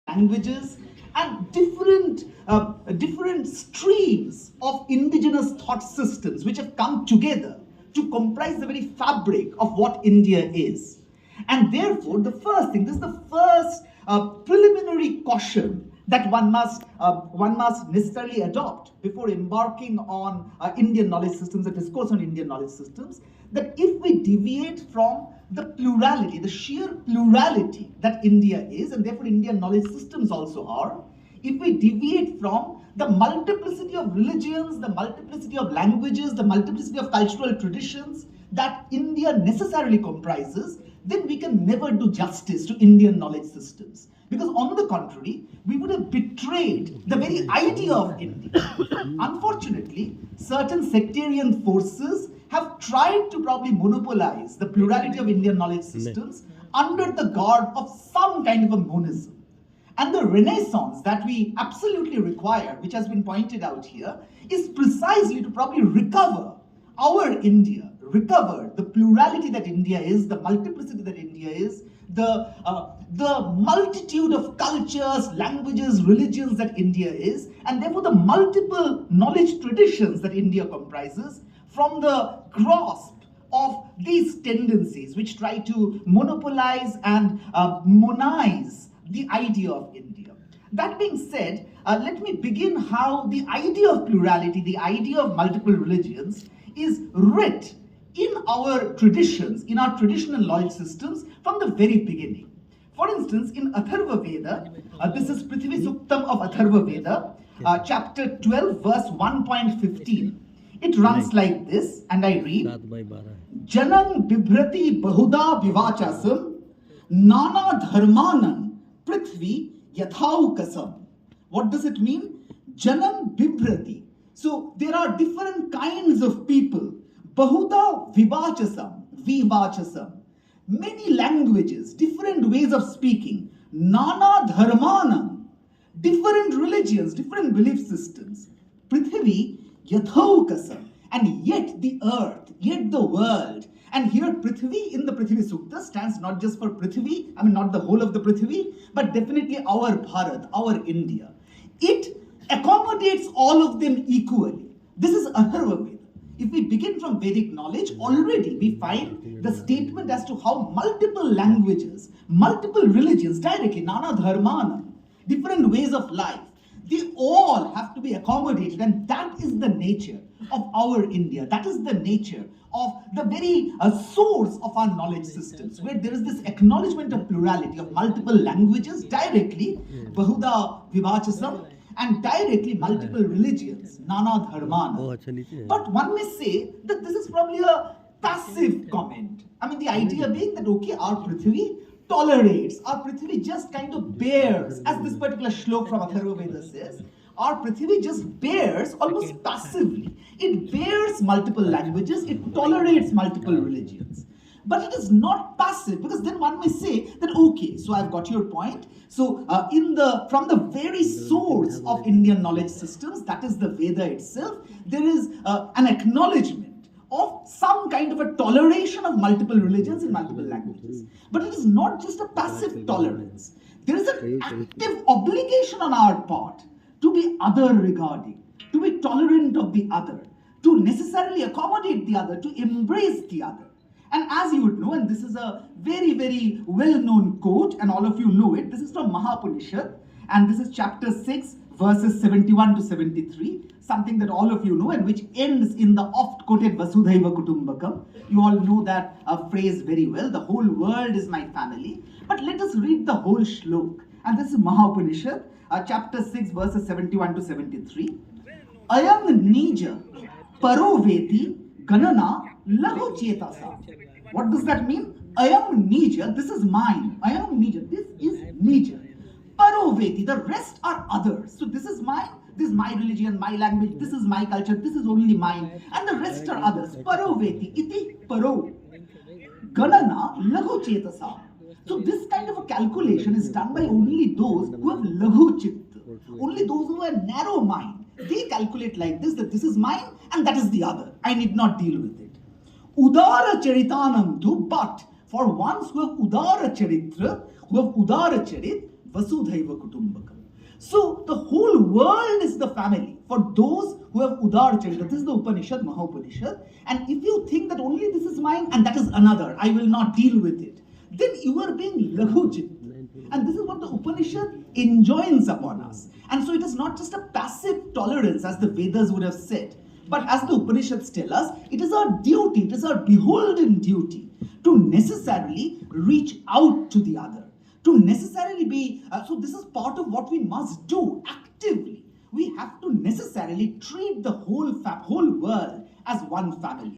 languages, and different streams of indigenous thought systems which have come together to comprise the very fabric of what India is. And therefore, the first thing, this is the first preliminary caution that one must necessarily adopt before embarking on Indian knowledge systems, a discourse on Indian knowledge systems, that if we deviate from the plurality, the sheer plurality that India is, and therefore Indian knowledge systems also are, if we deviate from the multiplicity of religions, the multiplicity of languages, the multiplicity of cultural traditions that India necessarily comprises, then we can never do justice to Indian knowledge systems. Because on the contrary, we would have betrayed the very idea of India. Unfortunately, certain sectarian forces have tried to probably monopolize the plurality of Indian knowledge systems under the guard of some kind of a monism. And the renaissance that we absolutely require, which has been pointed out here, is precisely to probably recover our India, recover the plurality that India is, the multiplicity that India is, the multitude of cultures, languages, religions that India is, and therefore the multiple knowledge traditions that India comprises, from the grasp of these tendencies which try to monopolize and monize the idea of India. That being said, let me begin how the idea of plurality, the idea of multiple religions, is writ in our traditions, in our traditional knowledge systems from the very beginning. For instance, in Atharva Veda, this is Prithvi Suktam of Atharva Veda, chapter 12, verse 1.15. It runs like this, and I read, Janan Bibhrati Bahuda Vivachasam Nana Dharmanan Prithvi Yathaukasam. What does it mean? Janan Bibhrati. So there are different kinds of people. Bahuda Vivachasam. Many languages, different ways of speaking. Nana Dharmanam. Different religions, different belief systems. Prithvi Yathaukasam. And yet the earth, yet the world. And here Prithvi in the Prithvi Sukta stands not just for Prithvi, not the whole of the Prithvi, but definitely our Bharat, our India. It accommodates all of them equally. This is Atharva Veda. If we begin from Vedic knowledge, already we find the statement as to how multiple languages, multiple religions, directly, Nana Dharmana, different ways of life, they all have to be accommodated, and that is the nature of our India. That is the nature of the very source of our knowledge systems, where there is this acknowledgement of plurality, of multiple languages, directly, Bahuda Vivachasam, and directly multiple religions, Nana Dharmana. But one may say that this is probably a passive comment. The idea being that, okay, our Prithvi tolerates, our Prithvi just kind of bears, as this particular shlok from Atharva Veda says, our Prithvi just bears almost passively. It bears multiple languages, it tolerates multiple religions. But it is not passive, because then one may say that, okay, so I've got your point. So from the very source of Indian knowledge systems, that is the Veda itself, there is an acknowledgement of some kind of a toleration of multiple religions and multiple languages. But it is not just a passive tolerance. There is an active obligation on our part to be other regarding, to be tolerant of the other, to necessarily accommodate the other, to embrace the other. And as you would know, and this is a very, very well-known quote, and all of you know it, this is from Mahapunishat, and this is chapter 6, verses 71 to 73, something that all of you know, and which ends in the oft-quoted Vasudhaiva Kutumbakam. You all know that phrase very well, the whole world is my family. But let us read the whole shlok. And this is Mahapunishat, chapter 6, verses 71 to 73. Ayam nija paroveti ganana lahu chetasa. What does that mean? Ayam nija, this is mine. Ayam nija, this is nija. Paroveti, the rest are others. So this is mine, this is my religion, my language, this is my culture, this is only mine, and the rest are others. Paroveti, iti paro. Ganana lahu chetasa. So this kind of a calculation is done by only those who have lahu chitta, only those who have narrow mind. They calculate like this, that this is mine and that is the other. I need not deal with it. Udara charitanam tu, but for ones who have udara charitra, who have udara charit, Vasudhaiva Kutumbakam. So the whole world is the family for those who have Udar Charita. This is the Upanishad, Mahopanishad. And if you think that only this is mine and that is another, I will not deal with it, then you are being Laghujit. And this is what the Upanishad enjoins upon us. And so it is not just a passive tolerance as the Vedas would have said, but as the Upanishads tell us, it is our duty, it is our beholden duty to necessarily reach out to the other, to necessarily be, so this is part of what we must do actively. We have to necessarily treat the whole world as one family.